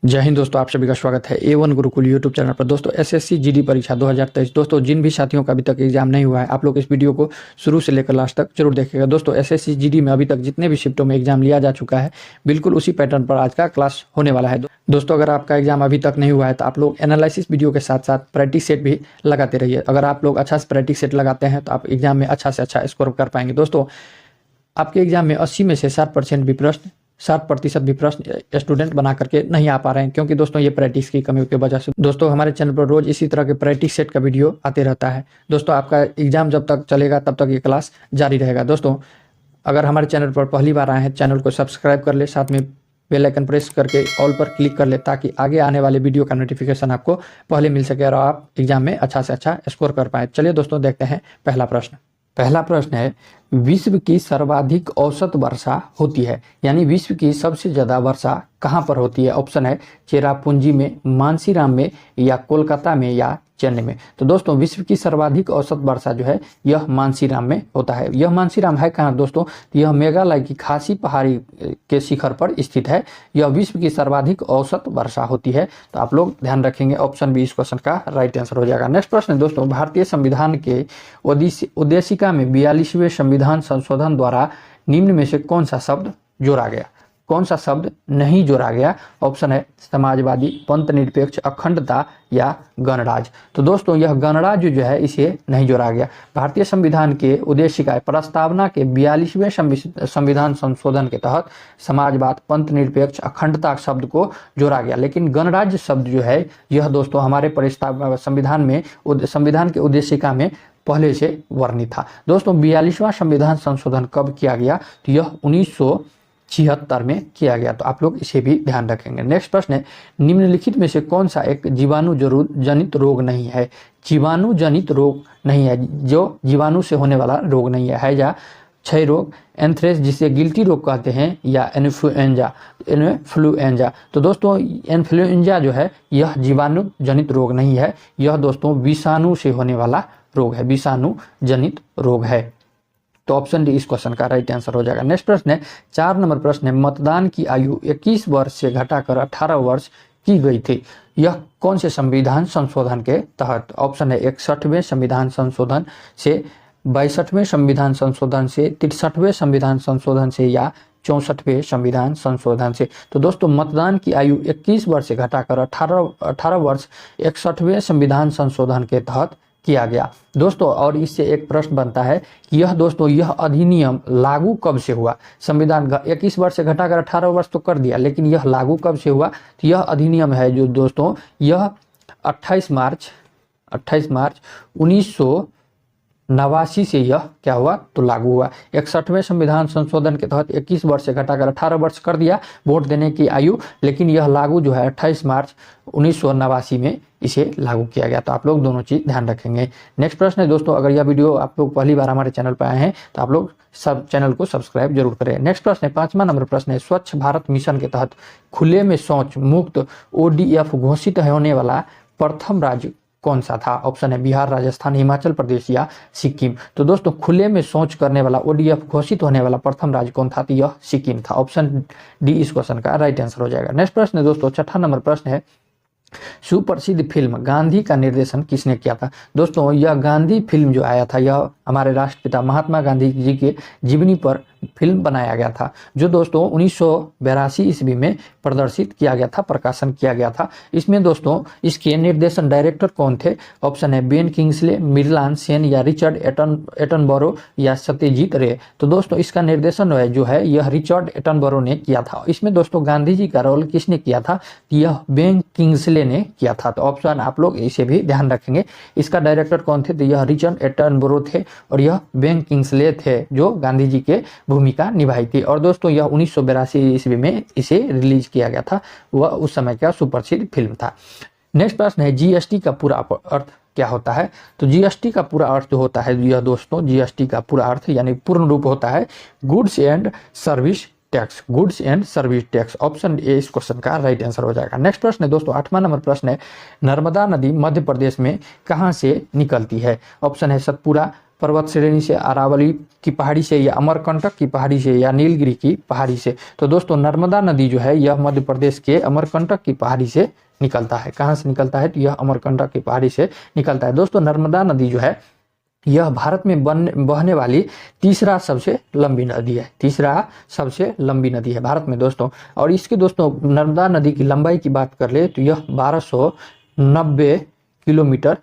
जय हिंद दोस्तों, आप सभी का स्वागत है A1 गुरुकुल यूट्यूब चैनल पर। दोस्तों एसएससी जीडी परीक्षा 2023 दोस्तों जिन भी साथियों का अभी तक एग्जाम नहीं हुआ है, आप लोग इस वीडियो को शुरू से लेकर लास्ट तक जरूर देखिएगा। दोस्तों एसएससी जीडी में अभी तक जितने भी शिफ्टों में एग्जाम लिया जा चुका है, बिल्कुल उसी पैटर्न पर आज का क्लास होने वाला है। दोस्तों अगर आपका एग्जाम अभी तक नहीं हुआ है तो आप लोग एनालिसिस वीडियो के साथ साथ प्रैक्टिस सेट भी लगाते रहिए। अगर आप लोग अच्छा से प्रैक्टिस सेट लगाते हैं तो आप एग्जाम में अच्छा से अच्छा स्कोर कर पाएंगे। दोस्तों आपके एग्जाम में 80 में से 60% भी प्रश्न 60% भी प्रश्न स्टूडेंट बना करके नहीं आ पा रहे हैं, क्योंकि दोस्तों ये प्रैक्टिस की कमी की वजह से। दोस्तों हमारे चैनल पर रोज इसी तरह के प्रैक्टिस सेट का वीडियो आते रहता है। दोस्तों आपका एग्जाम जब तक चलेगा तब तक ये क्लास जारी रहेगा। दोस्तों अगर हमारे चैनल पर पहली बार आए हैं, चैनल को सब्सक्राइब कर ले, साथ में बेल आइकन प्रेस करके ऑल पर क्लिक कर ले, ताकि आगे आने वाले वीडियो का नोटिफिकेशन आपको पहले मिल सके और आप एग्जाम में अच्छा से अच्छा स्कोर कर पाए। चलिए दोस्तों देखते हैं पहला प्रश्न। पहला प्रश्न है, विश्व की सर्वाधिक औसत वर्षा होती है, यानी विश्व की सबसे ज्यादा वर्षा कहाँ पर होती है? ऑप्शन है चेरापूंजी में, मानसीराम में, या कोलकाता में, या चेन्नई में। तो दोस्तों विश्व की सर्वाधिक औसत वर्षा जो है यह मानसीराम में होता है। यह मानसीराम है कहाँ दोस्तों? यह मेघालय की खासी पहाड़ी के शिखर पर स्थित है। यह विश्व की सर्वाधिक औसत वर्षा होती है। तो आप लोग ध्यान रखेंगे, ऑप्शन बी इस क्वेश्चन का राइट आंसर हो जाएगा। नेक्स्ट प्रश्न है दोस्तों, भारतीय संविधान के उद्देशिका में 42वें संविधान संशोधन द्वारा निम्न में से कौन सा शब्द जोड़ा गया? कौन सा शब्द नहीं जोड़ा गया? ऑप्शन है समाजवादी, पंथ निरपेक्ष, अखंडता, या गणराज। तो दोस्तों यह गणराज जो है इसे नहीं जोड़ा गया। भारतीय संविधान के उद्देशिका प्रस्तावना के 42वें संविधान संशोधन के तहत समाजवाद, पंथ निरपेक्ष, अखंडता शब्द को जोड़ा गया, लेकिन गणराज्य शब्द जो है यह दोस्तों हमारे प्रस्ताव संविधान के उद्देशिका में पहले से वर्णित था। दोस्तों 42वां संविधान संशोधन कब किया गया? तो यह 1976 में किया गया। तो आप लोग इसे भी ध्यान रखेंगे। नेक्स्ट प्रश्न है, निम्नलिखित में से कौन सा एक जीवाणु जनित रोग नहीं है? जीवाणु जनित रोग नहीं है, जो जीवाणु से होने वाला रोग नहीं है या क्षय रोग, एंथ्रेक्स जिसे गिल्टी रोग कहते हैं, या इन्फ्लुएंजा। तो दोस्तों इन्फ्लुएंजा जो है यह जीवाणु जनित रोग नहीं है, यह दोस्तों विषाणु से होने वाला रोग है, विषाणु जनित रोग है। तो ऑप्शन डी इस क्वेश्चन का राइट आंसर हो जाएगा। नेक्स्ट प्रश्न है, 4 नंबर प्रश्न है, मतदान की आयु 21 वर्ष से घटाकर 18 वर्ष की गई थी, यह कौन से संविधान संशोधन के तहत? ऑप्शन है 61वें संविधान संशोधन से, 62वें संविधान संशोधन से, 63वें संविधान संशोधन से, या 64वें संविधान संशोधन से। तो दोस्तों मतदान की आयु 21 वर्ष से घटाकर 18 वर्ष 61वें संविधान संशोधन के तहत किया गया। दोस्तों और इससे एक प्रश्न बनता है कि यह अधिनियम लागू कब से हुआ? संविधान 21 वर्ष से घटाकर 18 वर्ष तो कर दिया, लेकिन यह लागू कब से हुआ? तो यह अधिनियम है जो दोस्तों यह 28 मार्च 1989 से यह क्या हुआ? तो लागू हुआ। 61वें संविधान संशोधन के तहत 21 वर्ष से घटाकर 18 वर्ष कर दिया वोट देने की आयु, लेकिन यह लागू जो है 28 मार्च 1989 में इसे लागू किया गया। तो आप लोग दोनों चीज ध्यान रखेंगे। नेक्स्ट प्रश्न है दोस्तों, अगर यह वीडियो आप लोग पहली बार हमारे चैनल पर आए हैं तो आप लोग सब चैनल को सब्सक्राइब जरूर करें। नेक्स्ट प्रश्न है, 5वां नंबर प्रश्न है, स्वच्छ भारत मिशन के तहत खुले में शौच मुक्त ODF घोषित होने वाला प्रथम राज्य कौन सा था? ऑप्शन है बिहार, राजस्थान, हिमाचल प्रदेश, या सिक्किम। तो दोस्तों खुले में शौच करने वाला ODF घोषित होने वाला प्रथम राज्य कौन था? तो यह सिक्किम था। ऑप्शन डी इस क्वेश्चन का राइट आंसर हो जाएगा। नेक्स्ट प्रश्न है दोस्तों, 6वां नंबर प्रश्न है, सुप्रसिद्ध फिल्म गांधी का निर्देशन किसने किया था? दोस्तों यह गांधी फिल्म जो आया था यह हमारे राष्ट्रपिता महात्मा गांधी जी के जीवनी पर फिल्म बनाया गया था, जो दोस्तों 1982 ईस्वी में प्रदर्शित किया गया था, प्रकाशन किया गया था। इसमें दोस्तों इसके निर्देशन डायरेक्टर कौन थे? ऑप्शन है बेन किंग्सले, मिर्लान सेन, या रिचर्ड एटनबरो, या सत्यजीत रे। तो दोस्तों इसका निर्देशन जो है यह रिचर्ड एटनबरो ने किया था। इसमें दोस्तों गांधी जी का रोल किसने किया था? यह बेन किंग्सले ने किया था। तो ऑप्शन आप लोग इसे भी ध्यान रखेंगे, इसका डायरेक्टर कौन थे? तो यह रिचर्ड एटनबरो थे और यह बेन किंग्सले थे, जो गांधी जी के भूमिका निभाई थी। और दोस्तों यह 1982 ईस्वी में इसे रिलीज किया गया था, वह उस समय का सुप्रसिद्ध फिल्म था। नेक्स्ट प्रश्न है, जीएसटी का पूरा अर्थ क्या होता है? तो जीएसटी का पूरा अर्थ जो होता है यह दोस्तों जीएसटी का पूरा अर्थ यानी पूर्ण रूप होता है goods and service tax, goods and service tax. Option A इस क्वेश्चन का राइट आंसर हो जाएगा। नेक्स्ट प्रश्न है दोस्तों, 8वां नंबर प्रश्न है, नर्मदा नदी मध्य प्रदेश में कहां से निकलती है? ऑप्शन है सतपुरा, पर्वत श्रेणी से, अरावली की पहाड़ी से, या अमरकंटक की पहाड़ी से, या नीलगिरी की पहाड़ी से? तो दोस्तों नर्मदा नदी जो है यह मध्य प्रदेश के अमरकंटक की पहाड़ी से निकलता है। कहाँ से निकलता है? तो यह अमरकंटक की पहाड़ी से निकलता है। दोस्तों नर्मदा नदी जो है यह भारत में बहने वाली तीसरा सबसे लंबी नदी है, तीसरा सबसे लंबी नदी है भारत में दोस्तों। और इसके दोस्तों नर्मदा नदी की लंबाई की बात कर ले तो यह 1290 किलोमीटर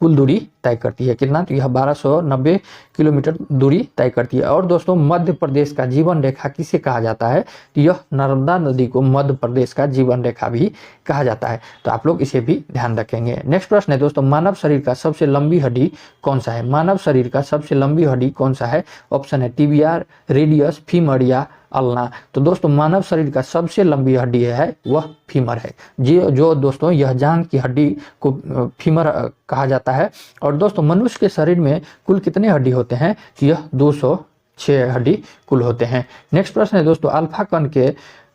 कुल दूरी तय करती है। कितना? तो यह 1290 किलोमीटर दूरी तय करती है। और दोस्तों मध्य प्रदेश का जीवन रेखा किसे कहा जाता है? तो यह नर्मदा नदी को मध्य प्रदेश का जीवन रेखा भी कहा जाता है। तो आप लोग इसे भी ध्यान रखेंगे। नेक्स्ट प्रश्न है दोस्तों, मानव शरीर का सबसे लंबी हड्डी कौन सा है? मानव शरीर का सबसे लंबी हड्डी कौन सा है? ऑप्शन है टिबिया, रेडियस, फीमर या अल्ना। तो दोस्तों मानव शरीर का सबसे लंबी हड्डी है वह फीमर है। जो दोस्तों यह जांघ की हड्डी को फीमर कहा जाता है। और दोस्तों मनुष्य के शरीर में कुल कितने हड्डी होते हैं? यह 206 हड्डी कुल होते हैं। नेक्स्ट प्रश्न है दोस्तों, अल्फा कण के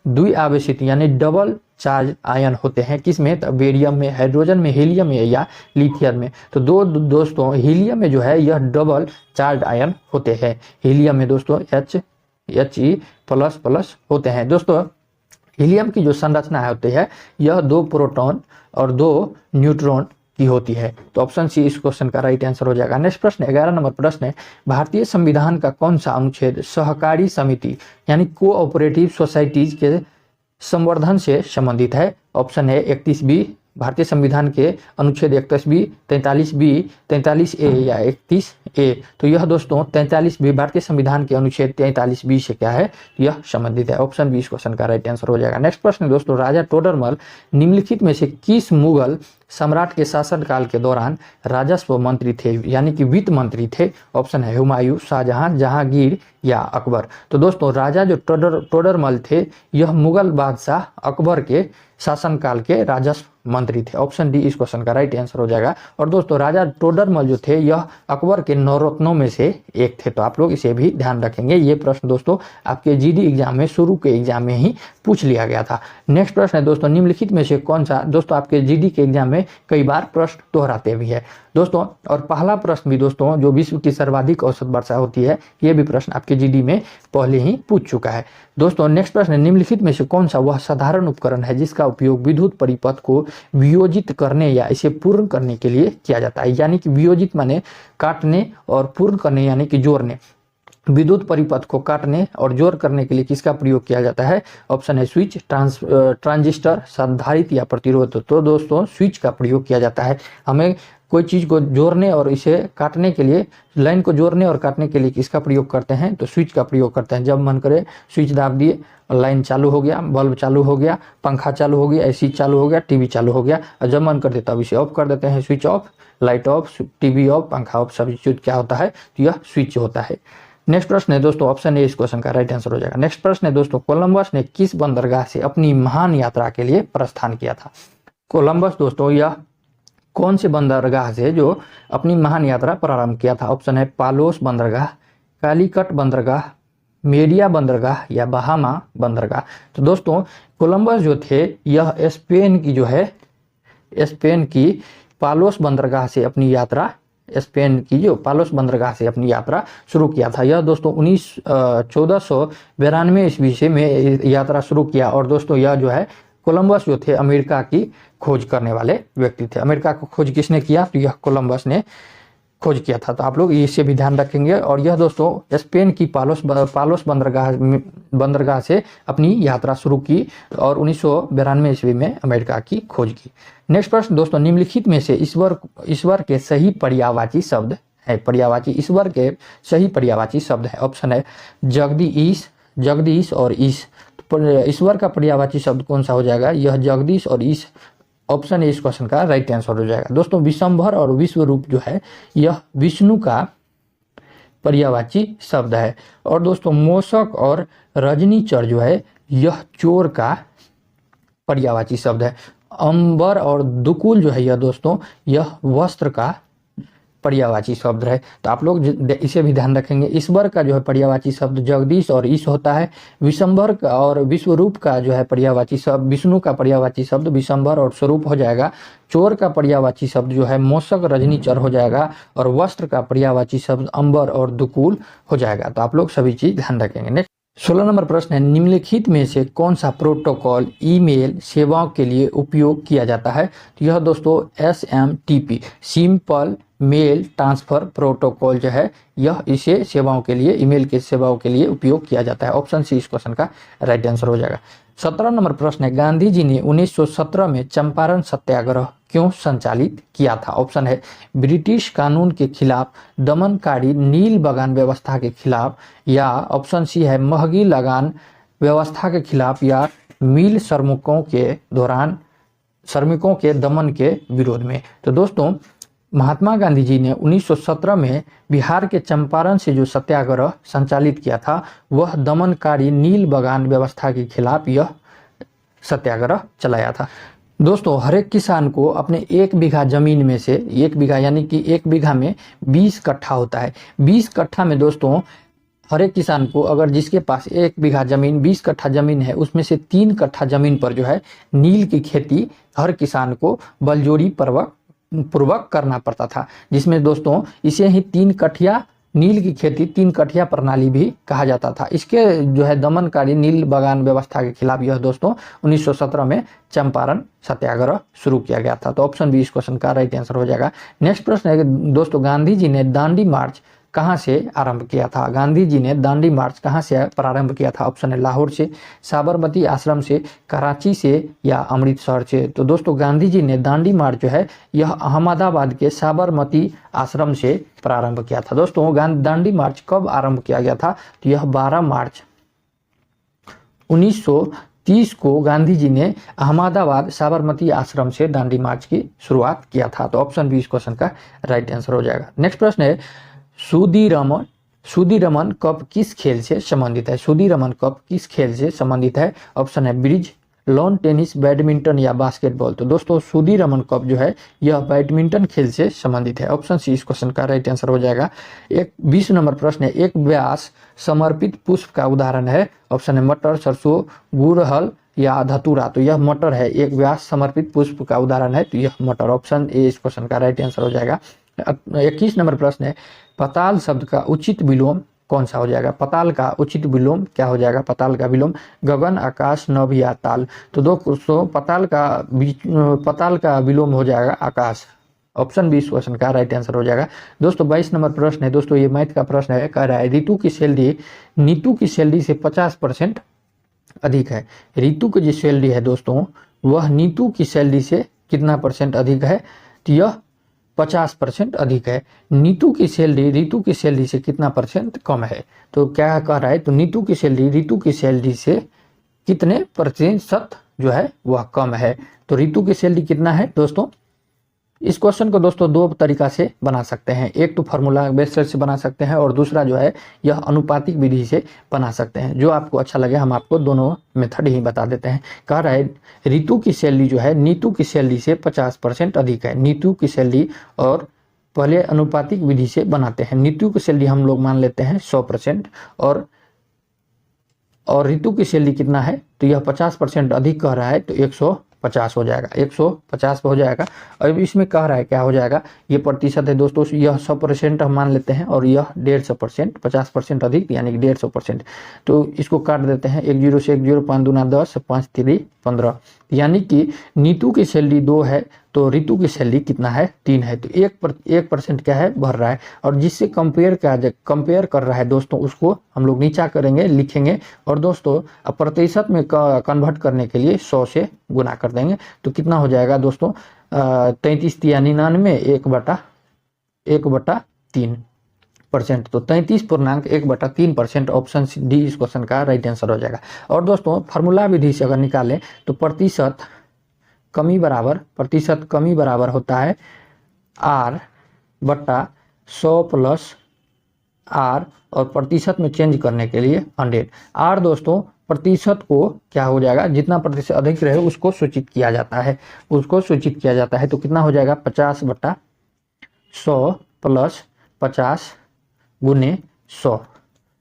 द्विआवेशित यानी डबल चार्ज आयन होते हैं किसमें? तो बेरियम में, हाइड्रोजन में, हीलियम में या लिथियम में? तो दोस्तों हीलियम में जो है यह डबल चार्ज आयन होते हैं। हीलियम में दोस्तों He++ होते हैं। दोस्तों हीलियम की जो संरचना होती है यह 2 प्रोटॉन और 2 न्यूट्रॉन की होती है। तो ऑप्शन सी इस क्वेश्चन का राइट आंसर हो जाएगा। नेक्स्ट प्रश्न 11 नंबर प्रश्न है, भारतीय संविधान का कौन सा अनुच्छेद सहकारी समिति यानी कोऑपरेटिव सोसाइटीज के संवर्धन से संबंधित है? ऑप्शन है 31B, भारतीय संविधान के अनुच्छेद 31B, 43B, 43A या 31A। तो यह दोस्तों 43B भारतीय संविधान के अनुच्छेद 43B से क्या है? यह संबंधित है। ऑप्शन बी इस क्वेश्चन का राइट आंसर हो जाएगा। नेक्स्ट प्रश्न दोस्तों, राजा टोडरमल निम्नलिखित में से किस मुगल सम्राट के शासनकाल के दौरान राजस्व मंत्री थे यानी कि वित्त मंत्री थे? ऑप्शन है हुमायूं, शाहजहां, जहांगीर या अकबर। तो दोस्तों राजा जो टोडरमल थे यह मुगल बादशाह अकबर के शासनकाल के राजस्व मंत्री थे। ऑप्शन डी इस क्वेश्चन का राइट आंसर हो जाएगा। और दोस्तों राजा टोडरमल जो थे यह अकबर के 9 रत्नों में से एक थे। तो आप लोग इसे भी ध्यान रखेंगे। ये प्रश्न दोस्तों आपके जीडी एग्जाम में, शुरू के एग्जाम में ही पूछ लिया गया था। नेक्स्ट प्रश्न है दोस्तों, निम्नलिखित में से कौन सा? दोस्तों आपके जीडी के एग्जाम में कई बार प्रश्न दोहराते भी है दोस्तों। और पहला प्रश्न भी दोस्तों, जो विश्व की सर्वाधिक औसत वर्षा होती है, यह भी प्रश्न आपके जीडी में पहले ही पूछ चुका है दोस्तों। नेक्स्ट प्रश्न है, निम्नलिखित में से कौन सा वह साधारण उपकरण है जिसका उपयोग विद्युत परिपथ को वियोजित करने या इसे पूर्ण करने के लिए किया जाता है? यानी कि वियोजित माने काटने और पूर्ण करने यानी कि जोड़ने। विद्युत परिपथ को काटने और जोड़ करने के लिए किसका प्रयोग किया जाता है? ऑप्शन है स्विच, ट्रांजिस्टर, संधारित्र या प्रतिरोध। तो दोस्तों स्विच का प्रयोग किया जाता है। हमें कोई चीज को जोड़ने और इसे काटने के लिए, लाइन को जोड़ने और काटने के लिए किसका प्रयोग करते हैं? तो स्विच का प्रयोग करते हैं। जब मन करे स्विच दाब दिए, लाइन चालू हो गया, बल्ब चालू हो गया, पंखा चालू हो गया, एसी चालू हो गया, टीवी चालू हो गया। और जब मन करते तब इसे ऑफ कर देते हैं। Switch off, light of, TV off, पंखा ऑफ, सभी चीज क्या होता है? तो यह स्विच होता है। नेक्स्ट प्रश्न है दोस्तों, ऑप्शन ए इस क्वेश्चन का राइट आंसर हो जाएगा। नेक्स्ट प्रश्न है दोस्तों, कोलंबस ने किस बंदरगाह से अपनी महान यात्रा के लिए प्रस्थान किया था? कोलंबस दोस्तों यह कौन से बंदरगाह से जो अपनी महान यात्रा प्रारंभ किया था? ऑप्शन है पालोस बंदरगाह, कालीकट बंदरगाह, मेरिया बंदरगाह या बहामा बंदरगाह। तो दोस्तों कोलंबस जो थे यह स्पेन की जो है, स्पेन की पालोस बंदरगाह से अपनी यात्रा, स्पेन की जो पालोस बंदरगाह से अपनी यात्रा शुरू किया था। यह दोस्तों 1492 ईस्वी से में यात्रा शुरू किया। और दोस्तों यह जो है कोलंबस जो थे अमेरिका की खोज करने वाले व्यक्ति थे। अमेरिका को खोज किसने किया? तो यह कोलंबस ने खोज किया था। तो आप लोग इसे भी ध्यान रखेंगे। और यह दोस्तों स्पेन की पालोस बंदरगाह से अपनी यात्रा शुरू की और 1992 ईस्वी में अमेरिका की खोज की। नेक्स्ट प्रश्न दोस्तों, निम्नलिखित में से ईश्वर के सही पर्यायवाची शब्द है? पर्यायवाची, ईश्वर के सही पर्यायवाची शब्द है। ऑप्शन है जगदीश और ईश। ईश्वर का पर्यायवाची शब्द कौन सा हो जाएगा? यह जगदीश और ईश। ऑप्शन ए इस क्वेश्चन का राइट आंसर हो जाएगा। दोस्तों विश्वंभर और विश्व रूप जो है यह विष्णु का पर्यायवाची शब्द है। और दोस्तों मोषक और रजनीचर जो है यह चोर का पर्यायवाची शब्द है। अंबर और दुकुल जो है यह दोस्तों यह वस्त्र का पर्यायवाची शब्द है। तो आप लोग इसे भी ध्यान रखेंगे। ईश्वर का जो है पर्यायवाची शब्द जगदीश और ईश होता है। विशंभर का और विश्वरूप का जो है पर्यायवाची शब्द, विष्णु का पर्यायवाची शब्द विशंभर और स्वरूप हो जाएगा। चोर का पर्यायवाची शब्द जो है मोषक रजनीचर हो जाएगा। और वस्त्र का पर्यायवाची शब्द अंबर और दुकूल हो जाएगा। तो आप लोग सभी चीज ध्यान रखेंगे। नेक्स्ट 16 नंबर प्रश्न है, निम्नलिखित में से कौन सा प्रोटोकॉल ईमेल सेवाओं के लिए उपयोग किया जाता है? तो यह दोस्तों SMTP simple mail transfer protocol जो है, यह इसे सेवाओं के लिए, ईमेल के सेवाओं के लिए उपयोग किया जाता है। ऑप्शन सी इस क्वेश्चन का राइट आंसर हो जाएगा। 17 नंबर प्रश्न है, गांधी जी ने 1917 में चंपारण सत्याग्रह क्यों संचालित किया था? ऑप्शन है ब्रिटिश कानून के खिलाफ, दमनकारी नील बगान व्यवस्था के खिलाफ, या ऑप्शन सी है महंगी लगान व्यवस्था के खिलाफ, या मिल श्रमिकों के दमन के विरोध में। तो दोस्तों महात्मा गांधी जी ने 1917 में बिहार के चंपारण से जो सत्याग्रह संचालित किया था, वह दमनकारी नील बगान व्यवस्था के खिलाफ यह सत्याग्रह चलाया था। दोस्तों हर एक किसान को अपने 1 बीघा जमीन में से, 1 बीघा यानी कि 1 बीघा में 20 कट्ठा होता है। 20 कट्ठा में दोस्तों हर एक किसान को, अगर जिसके पास 1 बीघा जमीन 20 कट्ठा जमीन है, उसमें से 3 कट्ठा जमीन पर जो है नील की खेती हर किसान को बलजोरी पूर्वक करना पड़ता था। जिसमें दोस्तों इसे ही 3 कठिया नील की खेती, 3 कठिया प्रणाली भी कहा जाता था। इसके जो है दमनकारी नील बगान व्यवस्था के खिलाफ यह दोस्तों 1917 में चंपारण सत्याग्रह शुरू किया गया था। तो ऑप्शन बी इस क्वेश्चन का राइट आंसर हो जाएगा। नेक्स्ट प्रश्न है दोस्तों, गांधी जी ने दांडी मार्च कहां से आरंभ किया था? गांधी जी ने दांडी मार्च कहां से प्रारंभ किया था? ऑप्शन है लाहौर से, साबरमती आश्रम से, कराची से, या अमृतसर से। तो दोस्तों गांधी जी ने दांडी मार्च जो है यह अहमदाबाद के साबरमती आश्रम से प्रारंभ किया था। दोस्तों दांडी मार्च कब आरंभ किया गया था? तो यह 12 मार्च 1930 को गांधी जी ने अहमदाबाद साबरमती आश्रम से दांडी मार्च की शुरुआत किया था। तो ऑप्शन बी इस क्वेश्चन का राइट आंसर हो जाएगा। नेक्स्ट प्रश्न है, सुदीरमन कप किस खेल से संबंधित है? सुदीरमन कप किस खेल से संबंधित है? ऑप्शन है ब्रिज, लॉन टेनिस, बैडमिंटन, या बास्केटबॉल। तो दोस्तों सुदीरमन कप जो है यह बैडमिंटन खेल से संबंधित है। ऑप्शन सी इस क्वेश्चन का राइट आंसर हो जाएगा। 20 नंबर प्रश्न है, एक व्यास समर्पित पुष्प का उदाहरण है। ऑप्शन है मटर, सरसों, गुड़हल, या धतूरा। तो यह मटर है, एक व्यास समर्पित पुष्प का उदाहरण है, तो यह मटर। ऑप्शन ए इस क्वेश्चन का राइट आंसर हो जाएगा। 21 नंबर प्रश्न है, पताल शब्द का उचित विलोम कौन सा हो जाएगा? पताल का उचित विलोम क्या हो जाएगा? पताल का विलोम गगन, आकाश, नभ, या ताल। तो दोस्तों पताल का विलोम हो जाएगा आकाश। ऑप्शन बी इस क्वेश्चन का राइट आंसर हो जाएगा। दोस्तों 22 नंबर प्रश्न है, दोस्तों ये मैथ का प्रश्न है, कह रहा है नीतू की सैलरी से 50% अधिक है। रीतू की जो सैलरी है दोस्तों वह नीतू की सैलरी से कितना परसेंट अधिक है? तो यह 50% अधिक है। नीतू की सैलरी रीतू की सैलरी से कितना परसेंट कम है? तो क्या कह रहा है, तो नीतू की सैलरी रीतू की सैलरी से कितने प्रतिशत जो है वह कम है। तो रीतू की सैलरी कितना है दोस्तों? इस क्वेश्चन को दोस्तों 2 तरीका से बना सकते हैं। एक तो फार्मूला बेस्ड से बना सकते हैं और दूसरा जो है यह अनुपातिक विधि से बना सकते हैं। जो आपको अच्छा लगे हम आपको दोनों मेथड ही बता देते हैं। कह रहा है रीतू की सैलरी जो है नीतू की सैलरी से 50% अधिक है। नीतू की सैलरी, और पहले अनुपातिक विधि से बनाते हैं। नीतू की सैलरी हम लोग मान लेते हैं 100% और रीतू की सैलरी कितना है? तो यह 50% अधिक कह रहा है, तो 150 हो जाएगा, 150 हो जाएगा। अब इसमें कह रहा है क्या हो जाएगा, ये प्रतिशत है दोस्तों, यह 100% हम मान लेते हैं और यह 150%, 50% अधिक यानी कि 150%। तो इसको काट देते हैं, 1 0 से 1 0, 5 दूना 10, 5 3 15, यानी कि नीतू की सैलरी 2 है तो रीतू की सैलरी कितना है? 3 है। तो 1% क्या है? बढ़ रहा है। और जिससे कंपेयर कर रहा है दोस्तों उसको हम लोग नीचा करेंगे, लिखेंगे, और दोस्तों प्रतिशत में कन्वर्ट करने के लिए 100 से गुना कर देंगे। तो कितना हो जाएगा दोस्तों? 33 या 99, 1/3%। तो 33.1/3%। ऑप्शन डी इस क्वेश्चन का राइट आंसर हो जाएगा। और दोस्तों फार्मूला विधि से अगर निकालें तो प्रतिशत कमी बराबर होता है R/100 + R, और प्रतिशत में चेंज करने के लिए 100। R दोस्तों प्रतिशत को क्या हो जाएगा, जितना प्रतिशत अधिक रहे उसको सूचित किया जाता है, तो कितना हो जाएगा? 50/100 प्लस 50 गुने 100।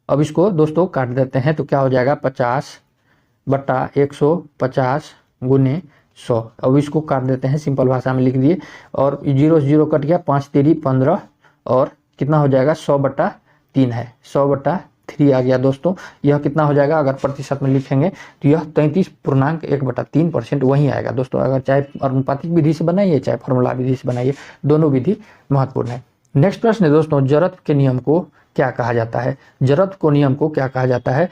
अब इसको दोस्तों काट देते हैं तो क्या हो जाएगा 50/150 गुने 100। अब इसको काट देते हैं, सिंपल भाषा में लिख दिए और 0 से 0 कट गया, 5 तेरी 15 और कितना हो जाएगा 100/3 है, 100/3 आ गया दोस्तों। यह कितना हो जाएगा अगर प्रतिशत में लिखेंगे तो यह 33.1/3% वही आएगा दोस्तों। अगर चाहे अनुपातिक विधि से बनाइए चाहे फॉर्मूला विधि से बनाइए, दोनों विधि महत्वपूर्ण है। नेक्स्ट प्रश्न है दोस्तों, जरत्व के नियम को क्या कहा जाता है? जरत्व को नियम को क्या कहा जाता है?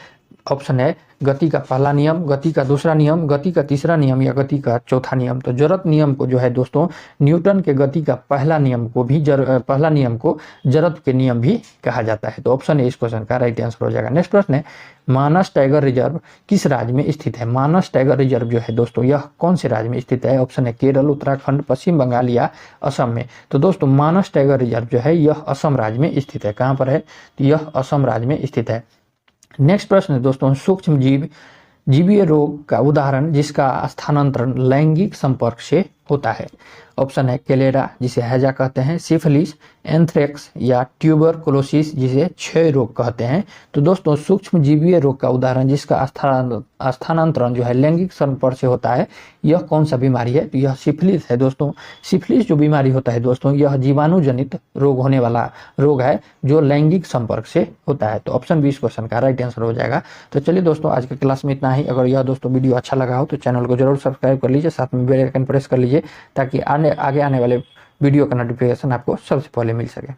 ऑप्शन है गति का पहला नियम, गति का दूसरा नियम, गति का तीसरा नियम या गति का चौथा नियम। तो जरत्व नियम को जो है दोस्तों न्यूटन के गति का पहला नियम को जरत्व के नियम भी कहा जाता है। तो ऑप्शन है इस क्वेश्चन का राइट आंसर हो जाएगा। नेक्स्ट प्रश्न है मानस टाइगर रिजर्व किस राज्य में स्थित है? मानस टाइगर रिजर्व जो है दोस्तों यह कौन से राज्य में स्थित है? ऑप्शन है केरल, उत्तराखंड, पश्चिम बंगाल या असम में। तो दोस्तों मानस टाइगर रिजर्व जो है यह असम राज्य में स्थित है। कहाँ पर है? तो यह असम राज्य में स्थित है। नेक्स्ट प्रश्न है दोस्तों, सूक्ष्म जीवीय रोग का उदाहरण जिसका स्थानांतरण लैंगिक संपर्क से होता है। ऑप्शन है कलेरा जिसे हैजा कहते हैं, सिफिलिस, एंथ्रेक्स या ट्यूबरकुलोसिस जिसे क्षय रोग कहते हैं। तो दोस्तों सूक्ष्म जीवीय रोग का उदाहरण जिसका स्थानांतरण जो है लैंगिक संपर्क से होता है, यह कौन सा बीमारी है? तो यह सिफिलिस है दोस्तों। सिफिलिस जो बीमारी होता है दोस्तों यह जीवाणु जनित रोग होने वाला रोग है जो लैंगिक संपर्क से होता है। तो ऑप्शन 20 क्वेश्चन का राइट आंसर हो जाएगा। तो चलिए दोस्तों आज के क्लास में इतना ही। अगर यह दोस्तों वीडियो अच्छा लगा हो तो चैनल को जरूर सब्सक्राइब कर लीजिए, साथ में बेल आइकन प्रेस कर लीजिए ताकि आगे आने वाले वीडियो का नोटिफिकेशन आपको सबसे पहले मिल सके।